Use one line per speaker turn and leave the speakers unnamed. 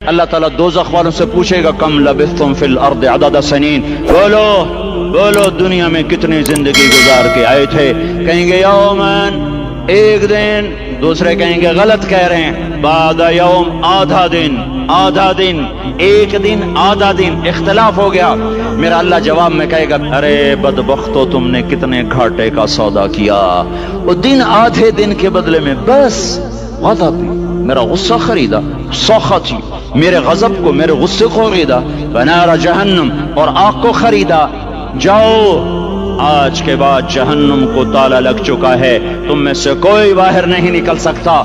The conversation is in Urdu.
اللہ تعالیٰ دوزخ والوں سے پوچھے گا کم لبثتم فی الارض عدد سنین، بولو دنیا میں کتنی زندگی گزار کے آئے تھے؟ کہیں گے یومن، ایک دن. دوسرے کہیں گے غلط کہہ رہے ہیں، بعد یوم، آدھا دن، ایک دن، آدھا دن، اختلاف ہو گیا. میرا اللہ جواب میں کہے گا ارے بدبختو، تم نے کتنے گھاٹے کا سودا کیا. وہ دن، آدھے دن کے بدلے میں بس غضب، میرا غصہ خریدا، سخطی، میرے غضب کو، میرے غصے کو خریدا، بنار جہنم، اور آگ کو خریدا. جاؤ، آج کے بعد جہنم کو تالا لگ چکا ہے، تم میں سے کوئی باہر نہیں نکل سکتا.